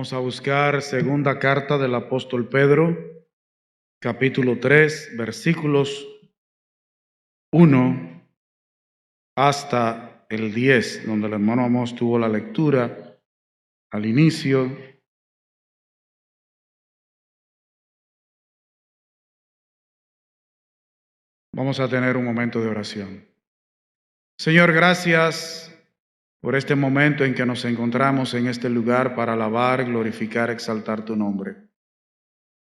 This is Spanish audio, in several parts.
Vamos a buscar segunda carta del apóstol Pedro, capítulo 3, versículos 1 hasta el 10, donde el hermano Amos tuvo la lectura al inicio. Vamos a tener un momento de oración. Señor, gracias por este momento en que nos encontramos en este lugar para alabar, glorificar, exaltar tu nombre.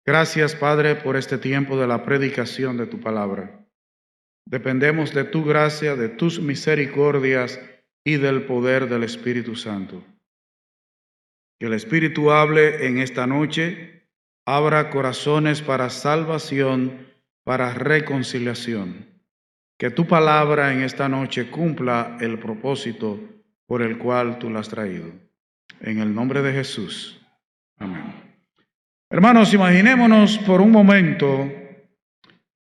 Gracias, Padre, por este tiempo de la predicación de tu palabra. Dependemos de tu gracia, de tus misericordias y del poder del Espíritu Santo. Que el Espíritu hable en esta noche, abra corazones para salvación, para reconciliación. Que tu palabra en esta noche cumpla el propósito por el cual tú la has traído. En el nombre de Jesús. Amén. Hermanos, imaginémonos por un momento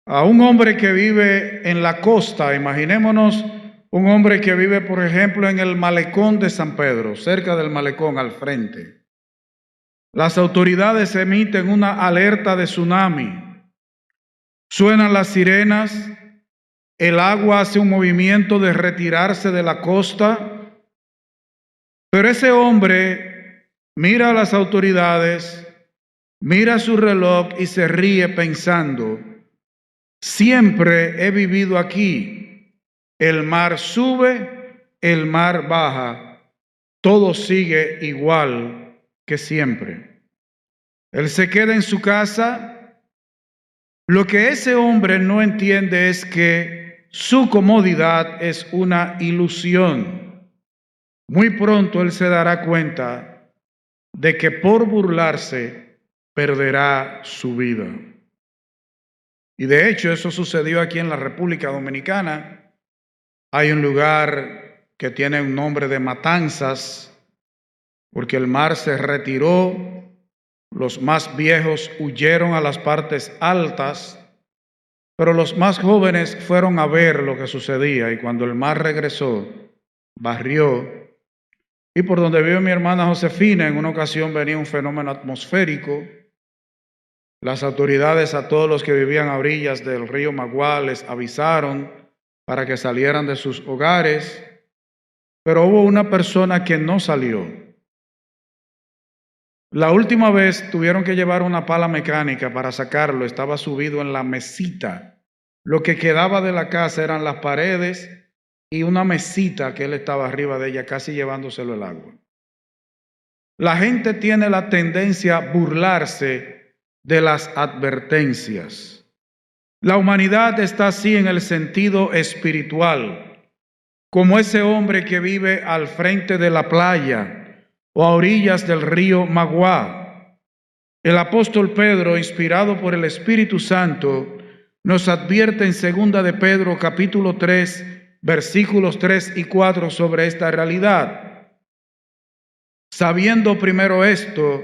a un hombre que vive en la costa. Imaginémonos un hombre que vive, por ejemplo, en el malecón de San Pedro, cerca del malecón, al frente. Las autoridades emiten una alerta de tsunami. Suenan las sirenas, el agua hace un movimiento de retirarse de la costa, pero ese hombre mira a las autoridades, mira su reloj y se ríe pensando: siempre he vivido aquí. El mar sube, el mar baja, todo sigue igual que siempre. Él se queda en su casa. Lo que ese hombre no entiende es que su comodidad es una ilusión. Muy pronto él se dará cuenta de que por burlarse perderá su vida. Y de hecho eso sucedió aquí en la República Dominicana. Hay un lugar que tiene un nombre de Matanzas, porque el mar se retiró, los más viejos huyeron a las partes altas, pero los más jóvenes fueron a ver lo que sucedía, y cuando el mar regresó, barrió. Y por donde vive mi hermana Josefina, en una ocasión venía un fenómeno atmosférico. Las autoridades a todos los que vivían a orillas del río Magua les avisaron para que salieran de sus hogares, pero hubo una persona que no salió. La última vez tuvieron que llevar una pala mecánica para sacarlo, estaba subido en la mesita. Lo que quedaba de la casa eran las paredes y una mesita que él estaba arriba de ella, casi llevándoselo el agua. La gente tiene la tendencia a burlarse de las advertencias. La humanidad está así en el sentido espiritual, como ese hombre que vive al frente de la playa o a orillas del río Magua. El apóstol Pedro, inspirado por el Espíritu Santo, nos advierte en 2 de Pedro capítulo 3, versículos 3 y 4 sobre esta realidad. Sabiendo primero esto,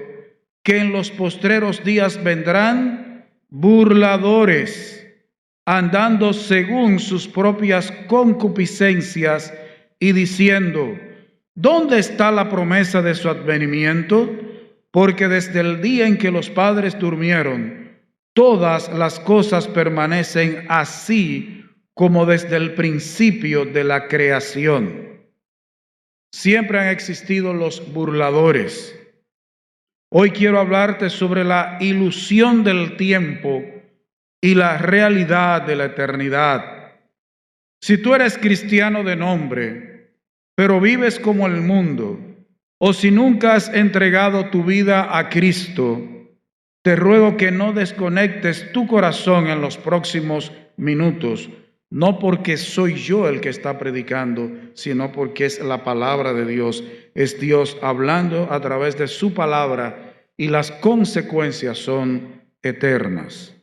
que en los postreros días vendrán burladores, andando según sus propias concupiscencias y diciendo: ¿dónde está la promesa de su advenimiento? Porque desde el día en que los padres durmieron, todas las cosas permanecen así como desde el principio de la creación. Siempre han existido los burladores. Hoy quiero hablarte sobre la ilusión del tiempo y la realidad de la eternidad. Si tú eres cristiano de nombre, pero vives como el mundo, o si nunca has entregado tu vida a Cristo, te ruego que no desconectes tu corazón en los próximos minutos, no porque soy yo el que está predicando, sino porque es la palabra de Dios, es Dios hablando a través de su palabra y las consecuencias son eternas.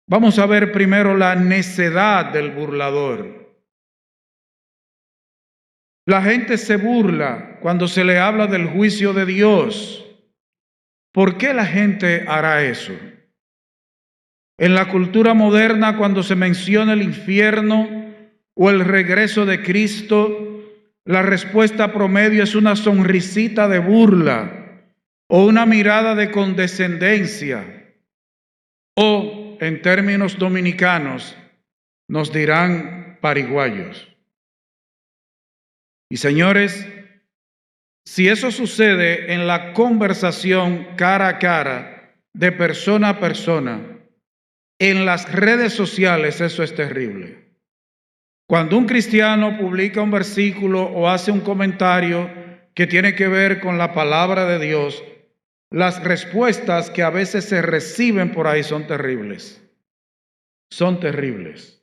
Vamos a ver primero la necedad del burlador. La gente se burla cuando se le habla del juicio de Dios. ¿Por qué la gente hará eso? En la cultura moderna, cuando se menciona el infierno o el regreso de Cristo, la respuesta promedio es una sonrisita de burla, o una mirada de condescendencia, o en términos dominicanos nos dirán pariguayos. Y señores, si eso sucede en la conversación cara a cara, de persona a persona, en las redes sociales, eso es terrible. Cuando un cristiano publica un versículo o hace un comentario que tiene que ver con la palabra de Dios, las respuestas que a veces se reciben por ahí son terribles. Son terribles.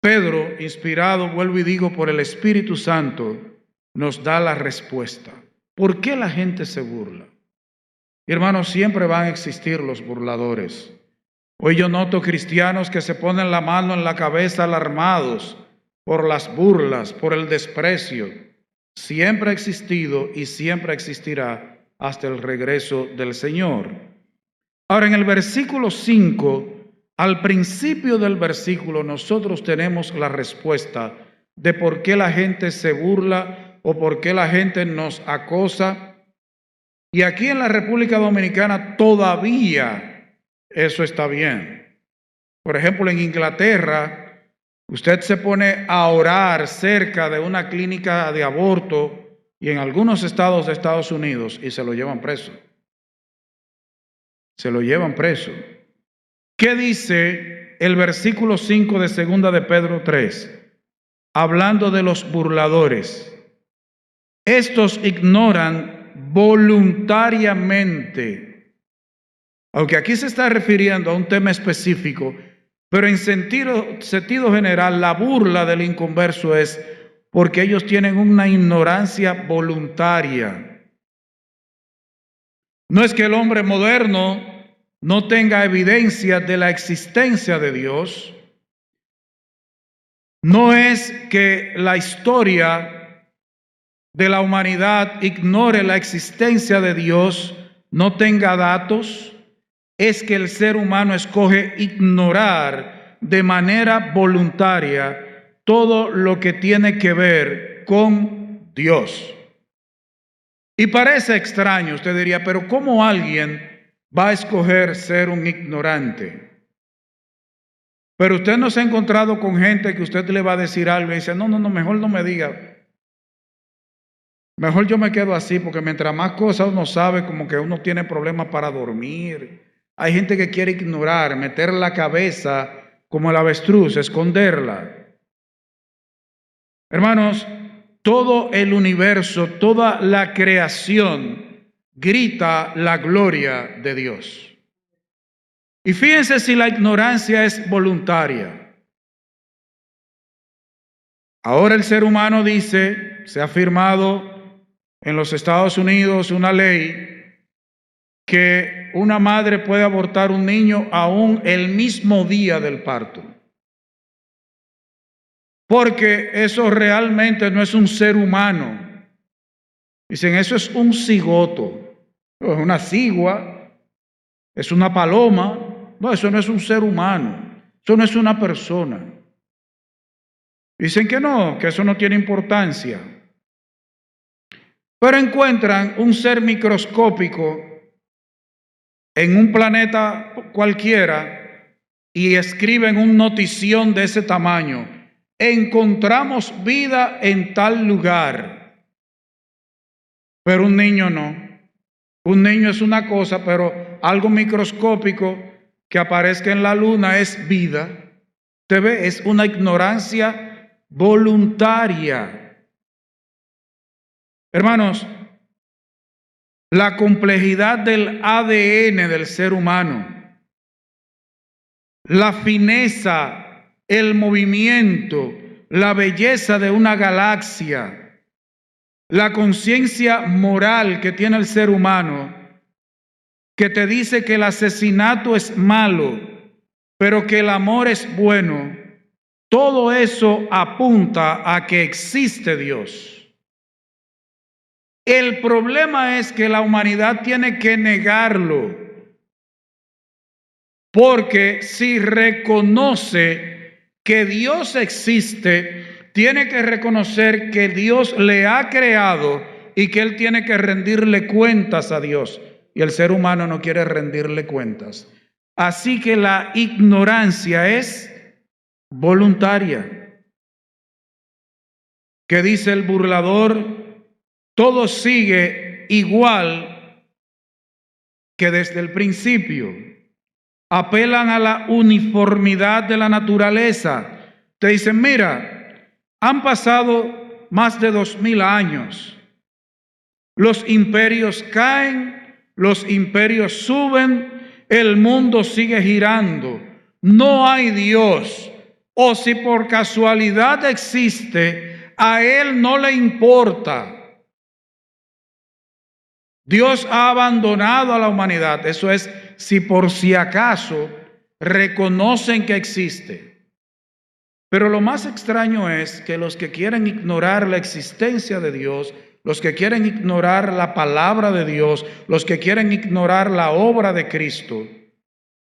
Pedro, inspirado, vuelvo y digo, por el Espíritu Santo, nos da la respuesta. ¿Por qué la gente se burla? Hermanos, siempre van a existir los burladores. Hoy yo noto cristianos que se ponen la mano en la cabeza alarmados por las burlas, por el desprecio. Siempre ha existido y siempre existirá hasta el regreso del Señor. Ahora, en el versículo 5, al principio del versículo, nosotros tenemos la respuesta de por qué la gente se burla o por qué la gente nos acosa. Y aquí en la República Dominicana todavía eso está bien. Por ejemplo, en Inglaterra, usted se pone a orar cerca de una clínica de aborto y en algunos estados de Estados Unidos y se lo llevan preso. Se lo llevan preso. ¿Qué dice el versículo 5 de 2 de Pedro 3? Hablando de los burladores. Estos ignoran voluntariamente. Aunque aquí se está refiriendo a un tema específico, pero en sentido general, la burla del inconverso es porque ellos tienen una ignorancia voluntaria. No es que el hombre moderno no tenga evidencia de la existencia de Dios. No es que la historia de la humanidad ignore la existencia de Dios, no tenga datos. Es que el ser humano escoge ignorar de manera voluntaria todo lo que tiene que ver con Dios. Y parece extraño, usted diría, pero ¿cómo alguien va a escoger ser un ignorante? Pero usted no se ha encontrado con gente que usted le va a decir algo y dice, no, mejor no me diga. Mejor yo me quedo así, porque mientras más cosas uno sabe, como que uno tiene problemas para dormir. Hay gente que quiere ignorar, meter la cabeza como el avestruz, esconderla. Hermanos, todo el universo, toda la creación grita la gloria de Dios. Y fíjense si la ignorancia es voluntaria. Ahora el ser humano dice, se ha firmado en los Estados Unidos una ley que una madre puede abortar un niño aún el mismo día del parto. Porque eso realmente no es un ser humano. Dicen, eso es un cigoto, es una cigua, es una paloma. No, eso no es un ser humano, eso no es una persona. Dicen que no, que eso no tiene importancia. Pero encuentran un ser microscópico en un planeta cualquiera y escriben una notición de ese tamaño. Encontramos vida en tal lugar. Pero un niño no. Un niño es una cosa, pero algo microscópico que aparezca en la luna es vida. Usted ve, es una ignorancia voluntaria. Hermanos, la complejidad del ADN del ser humano, la fineza, el movimiento, la belleza de una galaxia, la conciencia moral que tiene el ser humano, que te dice que el asesinato es malo, pero que el amor es bueno, todo eso apunta a que existe Dios. El problema es que la humanidad tiene que negarlo, porque si reconoce que Dios existe, tiene que reconocer que Dios le ha creado y que él tiene que rendirle cuentas a Dios. Y el ser humano no quiere rendirle cuentas. Así que la ignorancia es voluntaria. ¿Qué dice el burlador? Todo sigue igual que desde el principio. Apelan a la uniformidad de la naturaleza. Te dicen, mira, han pasado más de 2000 años. Los imperios caen, los imperios suben, el mundo sigue girando. No hay Dios. O si por casualidad existe, a Él no le importa. Dios ha abandonado a la humanidad. Eso es, si por si acaso reconocen que existe. Pero lo más extraño es que los que quieren ignorar la existencia de Dios, los que quieren ignorar la palabra de Dios, los que quieren ignorar la obra de Cristo,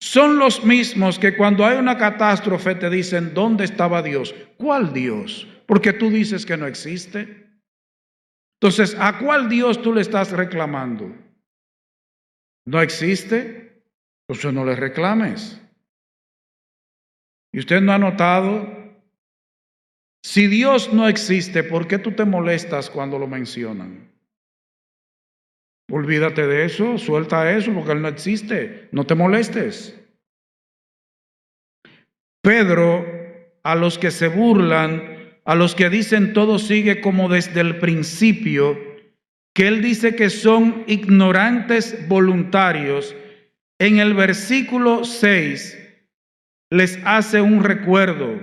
son los mismos que cuando hay una catástrofe te dicen, ¿dónde estaba Dios? ¿Cuál Dios? Porque tú dices que no existe. Entonces, ¿a cuál Dios tú le estás reclamando? ¿No existe? Pues no le reclames. ¿Y usted no ha notado? Si Dios no existe, ¿por qué tú te molestas cuando lo mencionan? Olvídate de eso, suelta eso, porque Él no existe. No te molestes. Pedro, a los que se burlan, a los que dicen todo sigue como desde el principio, que él dice que son ignorantes voluntarios, en el versículo 6 les hace un recuerdo.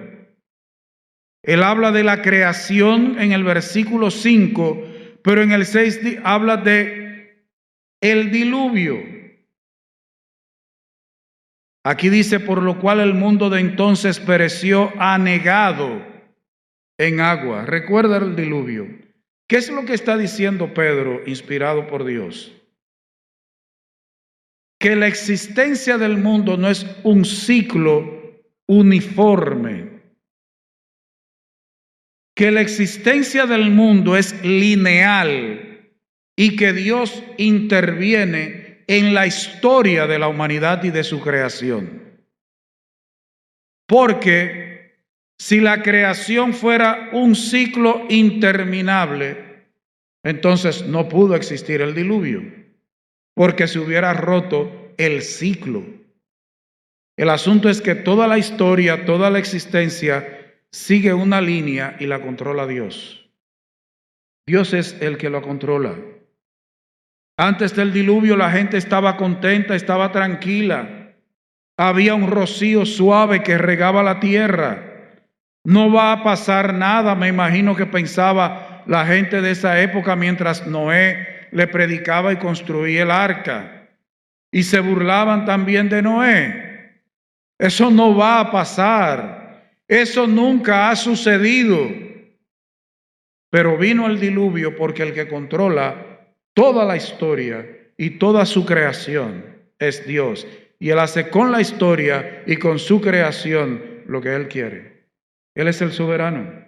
Él habla de la creación en el versículo 5, pero en el 6 habla de el diluvio. Aquí dice, por lo cual el mundo de entonces pereció anegado en agua. Recuerda el diluvio. ¿Qué es lo que está diciendo Pedro, inspirado por Dios? Que la existencia del mundo no es un ciclo uniforme. Que la existencia del mundo es lineal y que Dios interviene en la historia de la humanidad y de su creación. Porque si la creación fuera un ciclo interminable, entonces no pudo existir el diluvio, porque se hubiera roto el ciclo. El asunto es que toda la historia, toda la existencia sigue una línea y la controla Dios. Dios es el que lo controla. Antes del diluvio la gente estaba contenta, estaba tranquila. Había un rocío suave que regaba la tierra. No va a pasar nada, me imagino que pensaba la gente de esa época mientras Noé le predicaba y construía el arca. Y se burlaban también de Noé. Eso no va a pasar. Eso nunca ha sucedido. Pero vino el diluvio porque el que controla toda la historia y toda su creación es Dios. Y Él hace con la historia y con su creación lo que Él quiere. Él es el soberano.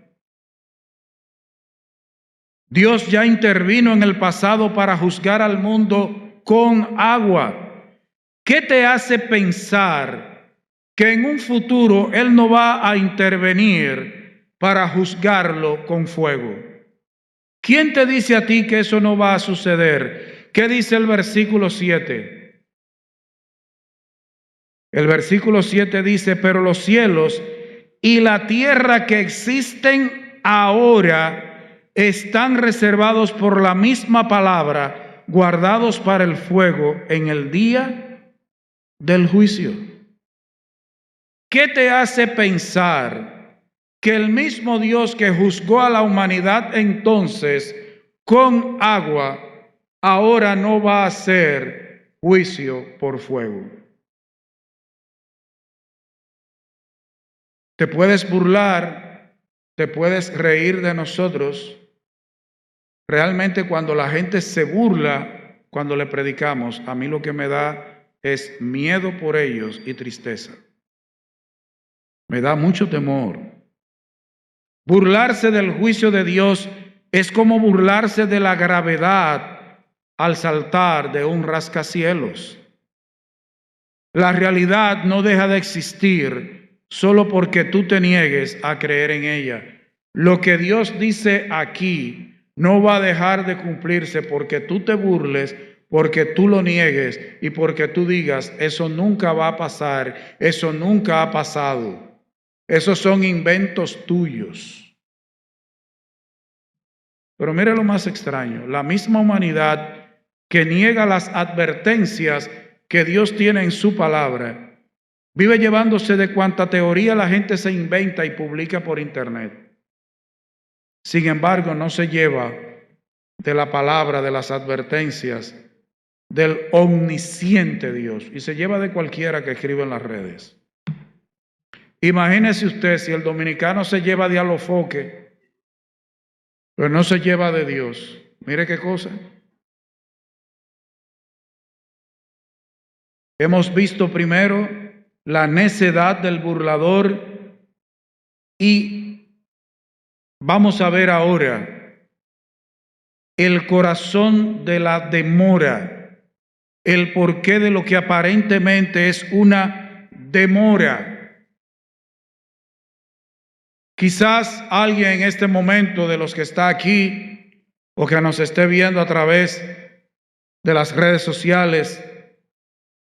Dios ya intervino en el pasado para juzgar al mundo con agua. ¿Qué te hace pensar que en un futuro Él no va a intervenir para juzgarlo con fuego? ¿Quién te dice a ti que eso no va a suceder? ¿Qué dice el versículo 7? El versículo 7 dice, pero los cielos y la tierra que existen ahora están reservados por la misma palabra, guardados para el fuego en el día del juicio. ¿Qué te hace pensar que el mismo Dios que juzgó a la humanidad entonces con agua, ahora no va a hacer juicio por fuego? Te puedes burlar, te puedes reír de nosotros. Realmente cuando la gente se burla, cuando le predicamos, a mí lo que me da es miedo por ellos y tristeza. Me da mucho temor. Burlarse del juicio de Dios Es como burlarse de la gravedad al saltar de un rascacielos. La realidad no deja de existir solo porque tú te niegues a creer en ella. Lo que Dios dice aquí no va a dejar de cumplirse porque tú te burles, porque tú lo niegues y porque tú digas, eso nunca va a pasar, eso nunca ha pasado. Esos son inventos tuyos. Pero mire lo más extraño, la misma humanidad que niega las advertencias que Dios tiene en su palabra, vive llevándose de cuanta teoría la gente se inventa y publica por internet. Sin embargo, no se lleva de la palabra, de las advertencias del omnisciente Dios, y se lleva de cualquiera que escribe en las redes. Imagínese usted si el dominicano se lleva de Alofoque, pero no se lleva de Dios. Mire qué cosa. Hemos visto primero la necedad del burlador y vamos a ver ahora el corazón de la demora, el porqué de lo que aparentemente es una demora. Quizás alguien en este momento de los que está aquí o que nos esté viendo a través de las redes sociales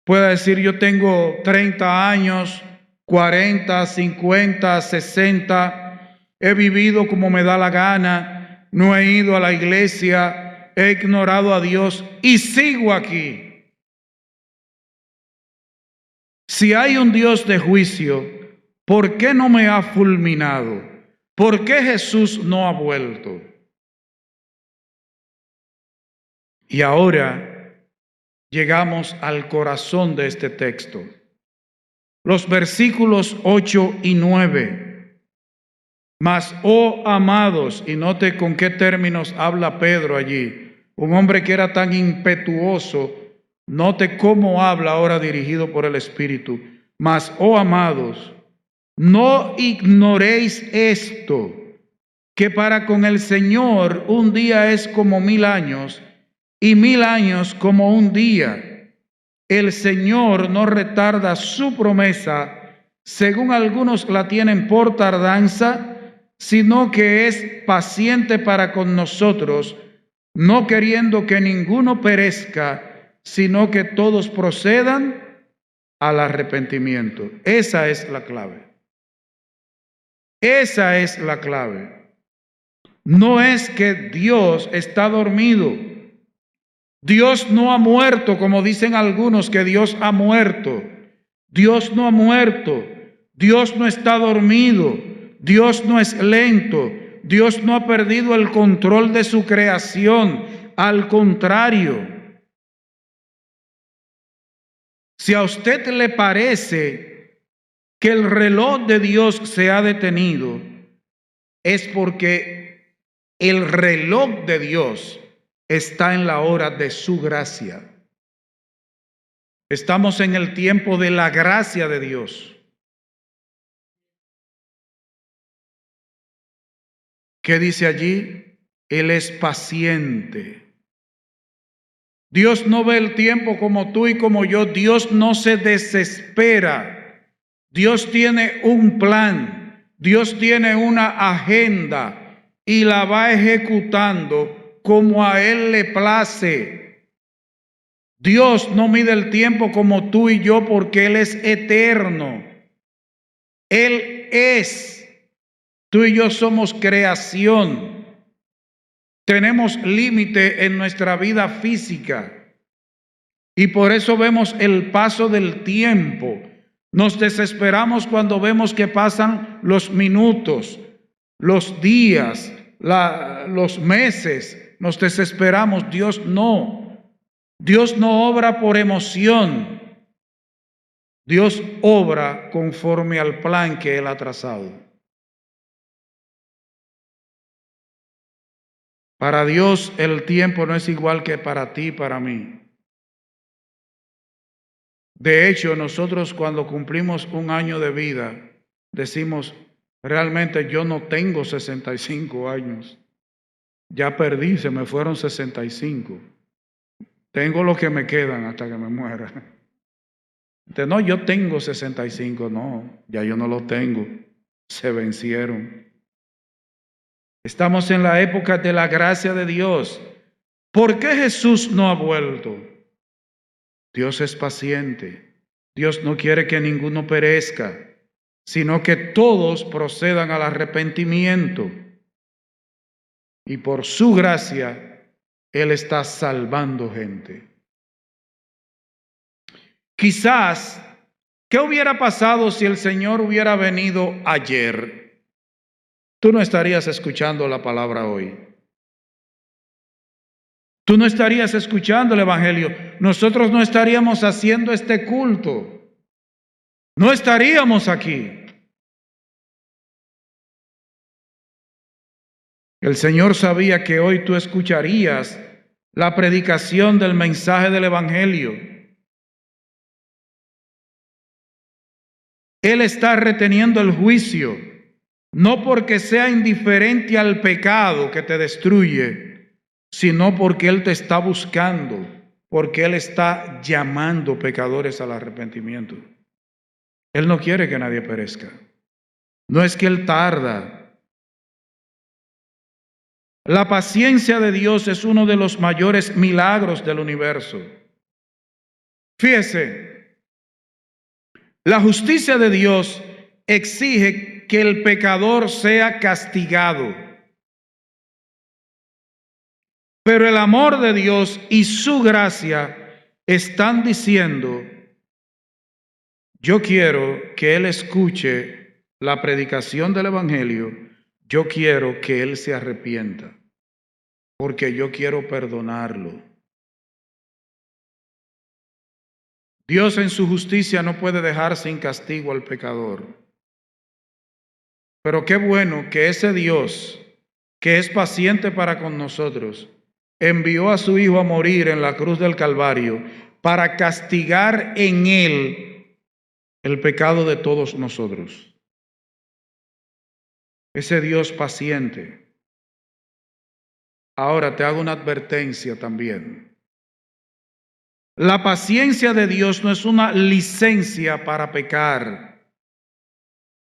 pueda decir, yo tengo 30 años, 40, 50, 60, he vivido como me da la gana, no he ido a la iglesia, he ignorado a Dios y sigo aquí. Si hay un Dios de juicio, ¿por qué no me ha fulminado? ¿Por qué Jesús no ha vuelto? Y ahora llegamos al corazón de este texto. Los versículos 8 y 9. Mas, oh amados, y note con qué términos habla Pedro allí, un hombre que era tan impetuoso, note cómo habla ahora dirigido por el Espíritu. Mas, oh amados, no ignoréis esto, que para con el Señor un día es como 1000 años, y 1000 años como un día. El Señor no retarda su promesa, según algunos la tienen por tardanza, sino que es paciente para con nosotros, no queriendo que ninguno perezca, sino que todos procedan al arrepentimiento. Esa es la clave. Esa es la clave. No es que Dios está dormido. Dios no ha muerto, como dicen algunos que Dios ha muerto. Dios no ha muerto. Dios no está dormido. Dios no es lento. Dios no ha perdido el control de su creación. Al contrario. Si a usted le parece que el reloj de Dios se ha detenido, es porque el reloj de Dios está en la hora de su gracia. Estamos en el tiempo de la gracia de Dios. ¿Qué dice allí? Él es paciente. Dios no ve el tiempo como tú y como yo. Dios no se desespera. Dios tiene un plan. Dios tiene una agenda y la va ejecutando como a Él le place. Dios no mide el tiempo como tú y yo porque Él es eterno. Él es. Tú y yo somos creación. Tenemos límite en nuestra vida física. Y por eso vemos el paso del tiempo. Nos desesperamos cuando vemos que pasan los minutos, los días, los meses. Nos desesperamos. Dios no. Dios no obra por emoción. Dios obra conforme al plan que Él ha trazado. Para Dios el tiempo no es igual que para ti y para mí. De hecho, nosotros cuando cumplimos un año de vida, decimos, realmente yo no tengo 65 años. Ya perdí, se me fueron 65. Tengo lo que me quedan hasta que me muera. Entonces, no, yo tengo 65. No, ya yo no lo tengo. Se vencieron. Estamos en la época de la gracia de Dios. ¿Por qué Jesús no ha vuelto? Dios es paciente. Dios no quiere que ninguno perezca, sino que todos procedan al arrepentimiento. Y por su gracia, Él está salvando gente. Quizás, ¿qué hubiera pasado si el Señor hubiera venido ayer? Tú no estarías escuchando la palabra hoy. Tú no estarías escuchando el Evangelio. Nosotros no estaríamos haciendo este culto. No estaríamos aquí. El Señor sabía que hoy tú escucharías la predicación del mensaje del Evangelio. Él está reteniendo el juicio, no porque sea indiferente al pecado que te destruye, sino porque Él te está buscando, porque Él está llamando pecadores al arrepentimiento. Él no quiere que nadie perezca. No es que Él tarda. La paciencia de Dios es uno de los mayores milagros del universo. Fíjese, la justicia de Dios exige que el pecador sea castigado. Pero el amor de Dios y su gracia están diciendo, yo quiero que Él escuche la predicación del Evangelio, yo quiero que Él se arrepienta, porque yo quiero perdonarlo. Dios en su justicia no puede dejar sin castigo al pecador. Pero qué bueno que ese Dios, que es paciente para con nosotros, envió a su Hijo a morir en la cruz del Calvario para castigar en Él el pecado de todos nosotros. Ese Dios paciente. Ahora te hago una advertencia también. La paciencia de Dios no es una licencia para pecar,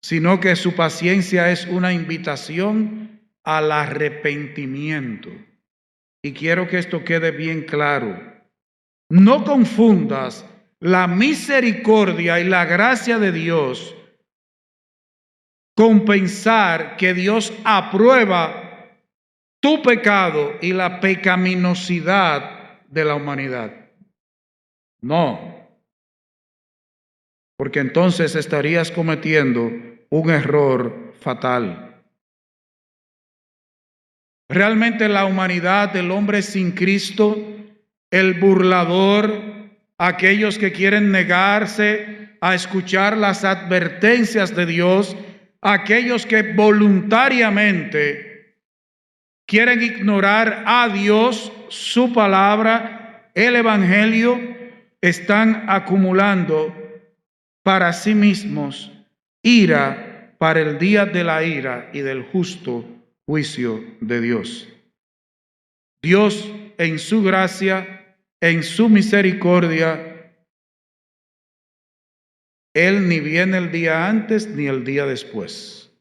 sino que su paciencia es una invitación al arrepentimiento. Y quiero que esto quede bien claro. No confundas la misericordia y la gracia de Dios con pensar que Dios aprueba tu pecado y la pecaminosidad de la humanidad. No, porque entonces estarías cometiendo un error fatal. Realmente la humanidad, el hombre sin Cristo, el burlador, aquellos que quieren negarse a escuchar las advertencias de Dios, aquellos que voluntariamente quieren ignorar a Dios, su palabra, el Evangelio, están acumulando para sí mismos ira para el día de la ira y del justo juicio de Dios. Dios en su gracia, en su misericordia, Él ni viene el día antes ni el día después.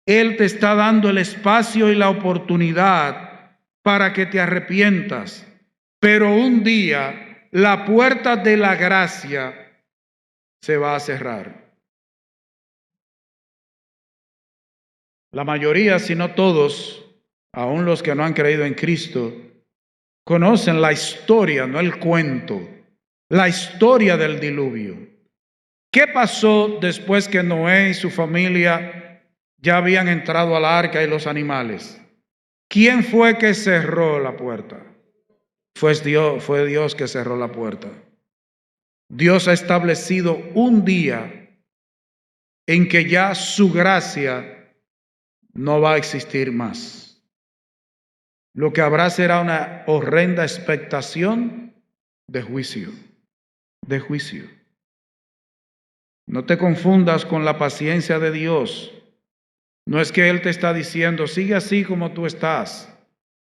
Él te está dando el espacio y la oportunidad para que te arrepientas, pero un día la puerta de la gracia se va a cerrar. La mayoría, si no todos, aun los que no han creído en Cristo, conocen la historia, no el cuento, la historia del diluvio. ¿Qué pasó después que Noé y su familia ya habían entrado al arca y los animales? ¿Quién fue que cerró la puerta? Fue Dios que cerró la puerta. Dios ha establecido un día en que ya su gracia no va a existir más. Lo que habrá será una horrenda expectación de juicio, de juicio. No te confundas con la paciencia de Dios. No es que Él te está diciendo, sigue así como tú estás.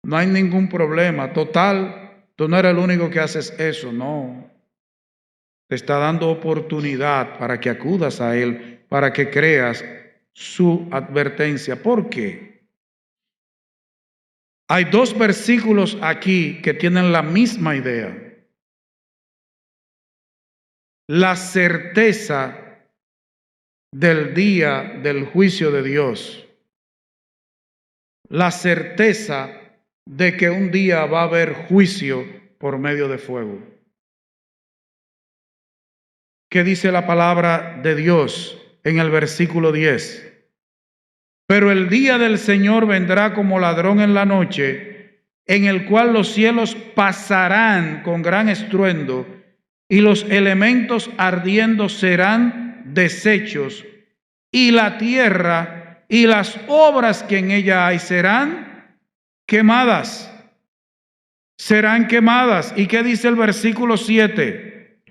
No hay ningún problema. Total, tú no eres el único que haces eso. No. Te está dando oportunidad para que acudas a Él, para que creas su advertencia. ¿Por qué? Hay dos versículos aquí que tienen la misma idea. La certeza del día del juicio de Dios. La certeza de que un día va a haber juicio por medio de fuego. ¿Qué dice la palabra de Dios en el versículo 10? Pero el día del Señor vendrá como ladrón en la noche, en el cual los cielos pasarán con gran estruendo y los elementos ardiendo serán deshechos, y la tierra y las obras que en ella hay serán quemadas. Serán quemadas. ¿Y qué dice el versículo 7?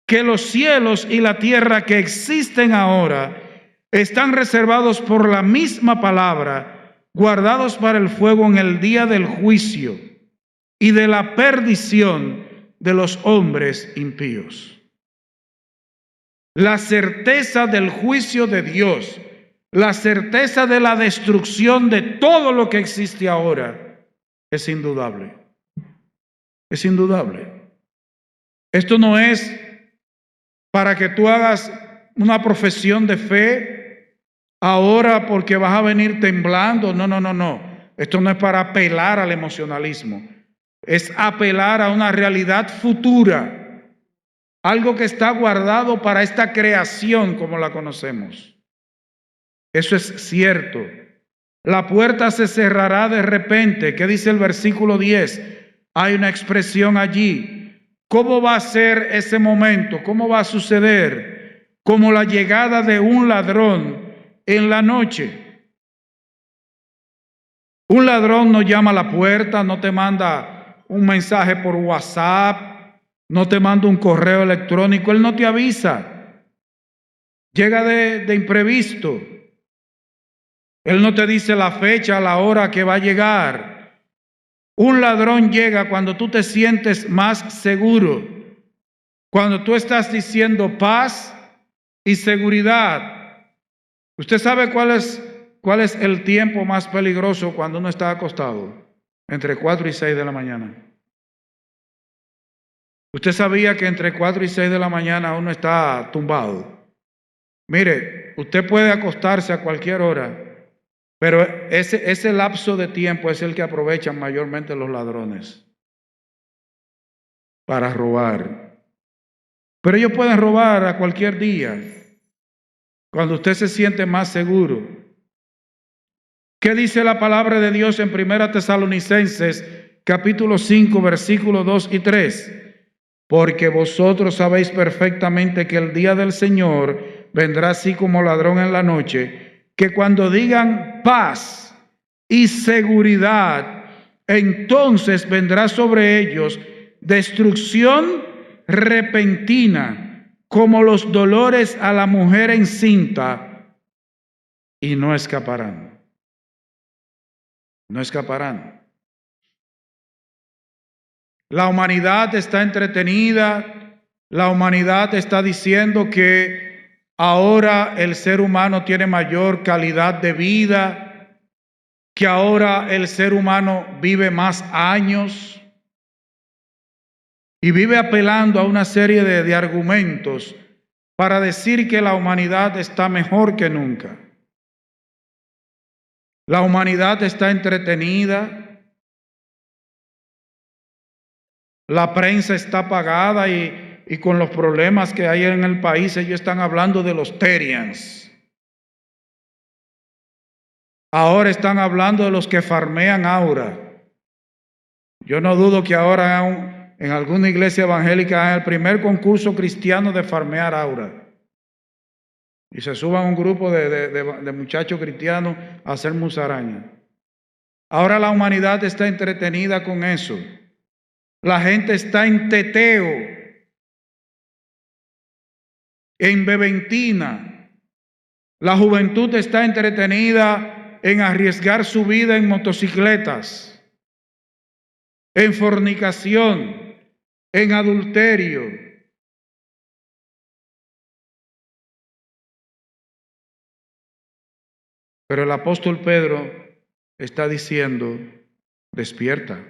Que los cielos y la tierra que existen ahora están reservados por la misma palabra, guardados para el fuego en el día del juicio y de la perdición de los hombres impíos. La certeza del juicio de Dios, la certeza de la destrucción de todo lo que existe ahora, es indudable. Es indudable. Esto no es para que tú hagas una profesión de fe ahora porque vas a venir temblando. No, no, no, no. Esto no es para apelar al emocionalismo. Es apelar a una realidad futura. Algo que está guardado para esta creación como la conocemos. Eso es cierto. La puerta se cerrará de repente. ¿Qué dice el versículo 10? Hay una expresión allí. ¿Cómo va a ser ese momento? ¿Cómo va a suceder? Como la llegada de un ladrón en la noche. Un ladrón no llama a la puerta, no te manda un mensaje por WhatsApp, no te manda un correo electrónico, él no te avisa. Llega de imprevisto. Él no te dice la fecha, la hora que va a llegar. Un ladrón llega cuando tú te sientes más seguro, cuando tú estás diciendo paz y seguridad. ¿Usted sabe cuál es el tiempo más peligroso cuando uno está acostado? Entre 4 y 6 de la mañana. ¿Usted sabía que entre 4 y 6 de la mañana uno está tumbado? Mire, usted puede acostarse a cualquier hora, pero ese lapso de tiempo es el que aprovechan mayormente los ladrones para robar. Pero ellos pueden robar a cualquier día, cuando usted se siente más seguro. ¿Qué dice la palabra de Dios en 1 Tesalonicenses, capítulo 5, versículos 2 y 3? Porque vosotros sabéis perfectamente que el día del Señor vendrá así como ladrón en la noche, que cuando digan paz y seguridad, entonces vendrá sobre ellos destrucción repentina, como los dolores a la mujer encinta, y no escaparán. No escaparán. La humanidad está entretenida, la humanidad está diciendo que ahora el ser humano tiene mayor calidad de vida, que ahora el ser humano vive más años y vive apelando a una serie de argumentos para decir que la humanidad está mejor que nunca. La humanidad está entretenida. La prensa está apagada y con los problemas que hay en el país, ellos están hablando de los Terians. Ahora están hablando de los que farmean aura. Yo no dudo que ahora en alguna iglesia evangélica hagan el primer concurso cristiano de farmear aura. Y se suban un grupo de muchachos cristianos a hacer musaraña. Ahora la humanidad está entretenida con eso. La gente está en teteo, en beventina, La juventud está entretenida en arriesgar su vida en motocicletas, en fornicación, en adulterio. Pero el apóstol Pedro está diciendo, despierta.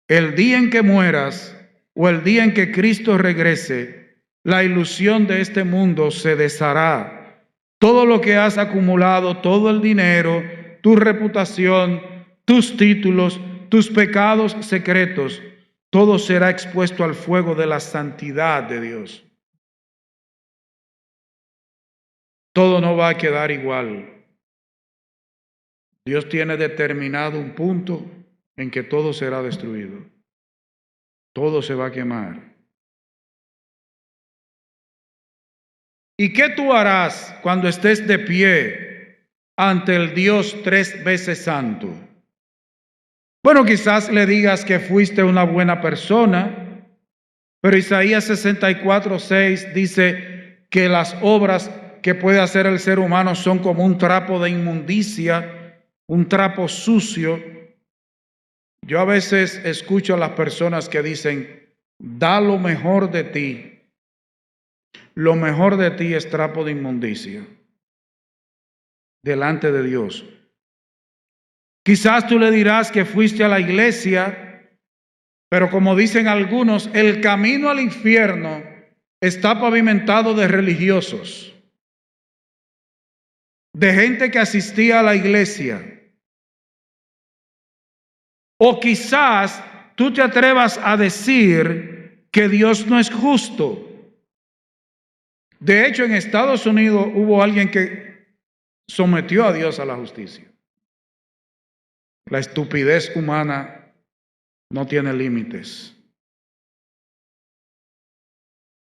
El día en que mueras o el día en que Cristo regrese, la ilusión de este mundo se deshará. Todo lo que has acumulado, todo el dinero, tu reputación, tus títulos, tus pecados secretos, todo será expuesto al fuego de la santidad de Dios. Todo no va a quedar igual. Dios tiene determinado un punto en que todo será destruido. Todo se va a quemar. ¿Y qué tú harás cuando estés de pie ante el Dios 3 veces santo? Bueno, quizás le digas que fuiste una buena persona, pero Isaías 64:6 dice que las obras que puede hacer el ser humano son como un trapo de inmundicia, un trapo sucio. Yo a veces escucho a las personas que dicen, da lo mejor de ti. Lo mejor de ti es trapo de inmundicia delante de Dios. Quizás tú le dirás que fuiste a la iglesia, pero como dicen algunos, el camino al infierno está pavimentado de religiosos, de gente que asistía a la iglesia. O quizás tú te atrevas a decir que Dios no es justo. De hecho, en Estados Unidos hubo alguien que sometió a Dios a la justicia. La estupidez humana no tiene límites.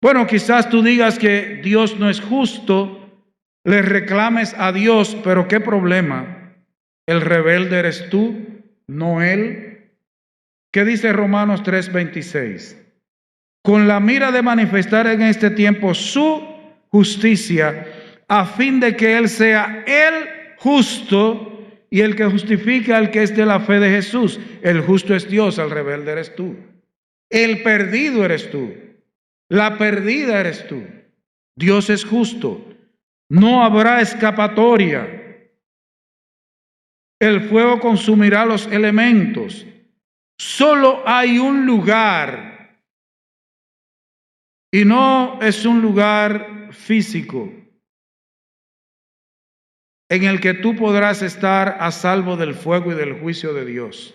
Bueno, quizás tú digas que Dios no es justo, le reclames a Dios, pero ¿qué problema? El rebelde eres tú, no Él. ¿Qué dice Romanos 3:26? Con la mira de manifestar en este tiempo su justicia, a fin de que Él sea el justo y el que justifica al que es de la fe de Jesús. El justo es Dios, el rebelde eres tú. El perdido eres tú. La perdida eres tú. Dios es justo. No habrá escapatoria. El fuego consumirá los elementos. Solo hay un lugar. Y no es un lugar físico en el que tú podrás estar a salvo del fuego y del juicio de Dios.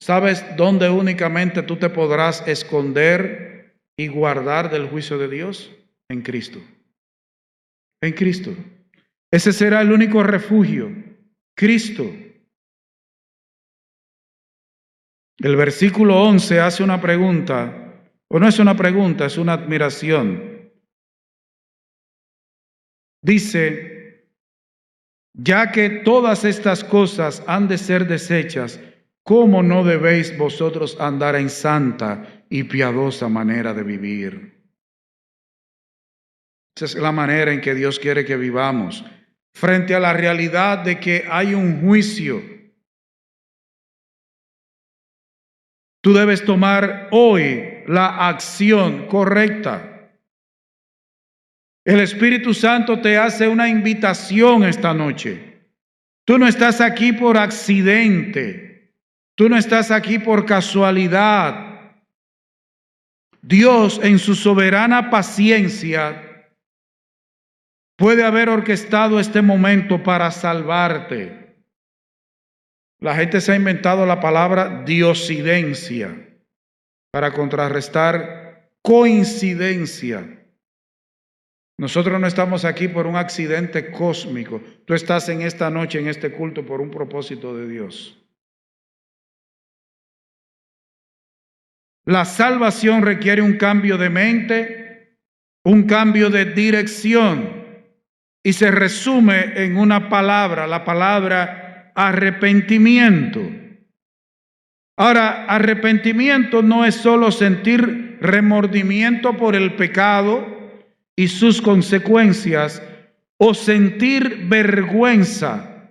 ¿Sabes dónde únicamente tú te podrás esconder y guardar del juicio de Dios? En Cristo. En Cristo. Ese será el único refugio. Cristo. El versículo 11 hace una pregunta, o no es una pregunta, es una admiración. Dice, ya que todas estas cosas han de ser desechas, ¿cómo no debéis vosotros andar en santa y piadosa manera de vivir? Esa es la manera en que Dios quiere que vivamos, frente a la realidad de que hay un juicio. Tú debes tomar hoy la acción correcta. El Espíritu Santo te hace una invitación esta noche. Tú no estás aquí por accidente. Tú no estás aquí por casualidad. Dios, en su soberana paciencia, puede haber orquestado este momento para salvarte. La gente se ha inventado la palabra diosidencia para contrarrestar coincidencia. Nosotros no estamos aquí por un accidente cósmico. Tú estás en esta noche, en este culto, por un propósito de Dios. La salvación requiere un cambio de mente, un cambio de dirección, y se resume en una palabra, la palabra arrepentimiento. Ahora, arrepentimiento no es solo sentir remordimiento por el pecado, y sus consecuencias, o sentir vergüenza.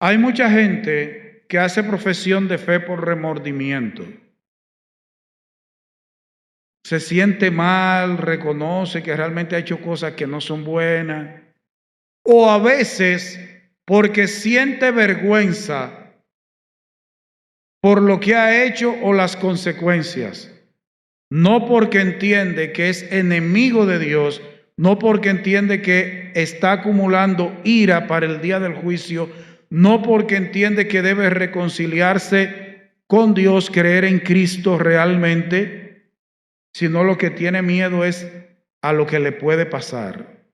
Hay mucha gente que hace profesión de fe por remordimiento. Se siente mal, reconoce que realmente ha hecho cosas que no son buenas, o a veces porque siente vergüenza por lo que ha hecho o las consecuencias, no porque entiende que es enemigo de Dios, no porque entiende que está acumulando ira para el día del juicio, no porque entiende que debe reconciliarse con Dios, creer en Cristo realmente, sino lo que tiene miedo es a lo que le puede pasar.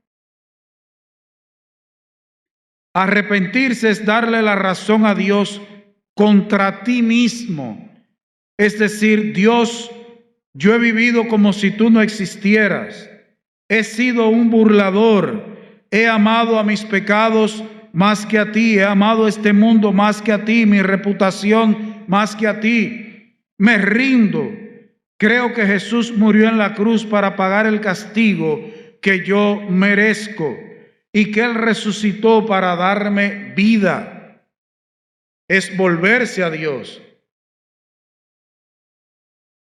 Arrepentirse es darle la razón a Dios contra ti mismo. Es decir, Dios, yo he vivido como si tú no existieras. He sido un burlador. He amado a mis pecados más que a ti. He amado este mundo más que a ti. Mi reputación más que a ti. Me rindo. Creo que Jesús murió en la cruz para pagar el castigo que yo merezco y que Él resucitó para darme vida. Es volverse a Dios.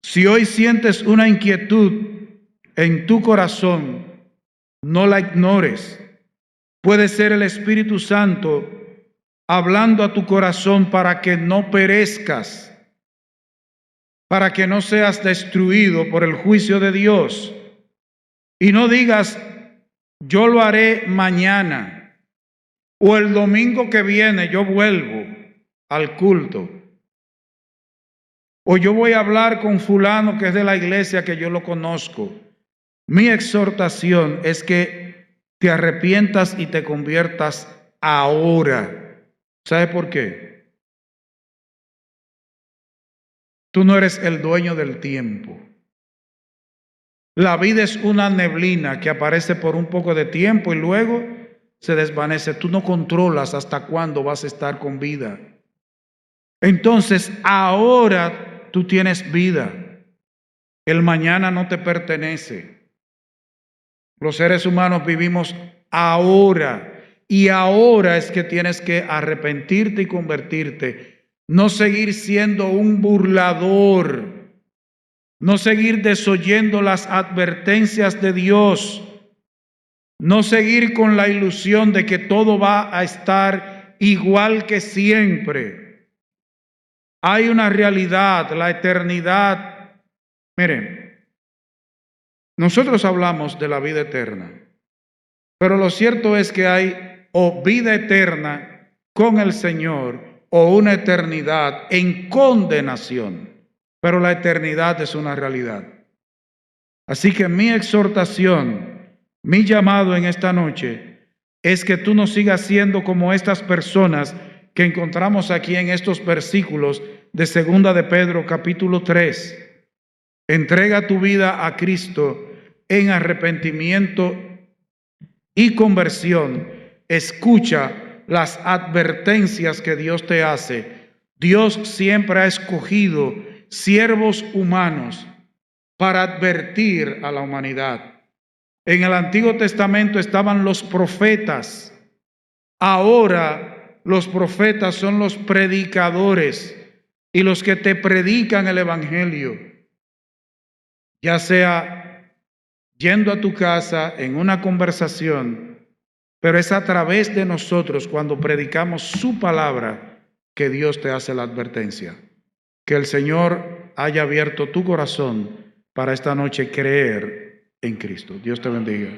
Si hoy sientes una inquietud en tu corazón, no la ignores. Puede ser el Espíritu Santo hablando a tu corazón para que no perezcas, para que no seas destruido por el juicio de Dios. Y no digas, yo lo haré mañana, o el domingo que viene yo vuelvo al culto, o yo voy a hablar con fulano que es de la iglesia que yo lo conozco. Mi exhortación es que te arrepientas y te conviertas ahora. ¿Sabe por qué? Tú no eres el dueño del tiempo. La vida es una neblina que aparece por un poco de tiempo y luego se desvanece. Tú no controlas hasta cuándo vas a estar con vida. Entonces, ahora tú tienes vida. El mañana no te pertenece. Los seres humanos vivimos ahora, y ahora es que tienes que arrepentirte y convertirte. No seguir siendo un burlador. No seguir desoyendo las advertencias de Dios. No seguir con la ilusión de que todo va a estar igual que siempre. Hay una realidad, la eternidad. Miren, nosotros hablamos de la vida eterna, pero lo cierto es que hay o vida eterna con el Señor o una eternidad en condenación. Pero la eternidad es una realidad. Así que mi exhortación, mi llamado en esta noche es que tú no sigas siendo como estas personas que encontramos aquí en estos versículos de 2 de Pedro capítulo 3. Entrega tu vida a Cristo en arrepentimiento y conversión. Escucha las advertencias que Dios te hace. Dios siempre ha escogido siervos humanos para advertir a la humanidad. En el Antiguo Testamento estaban los profetas. Ahora los profetas son los predicadores y los que te predican el Evangelio, ya sea yendo a tu casa en una conversación, pero es a través de nosotros cuando predicamos su palabra que Dios te hace la advertencia. Que el Señor haya abierto tu corazón para esta noche creer en Cristo. Dios te bendiga.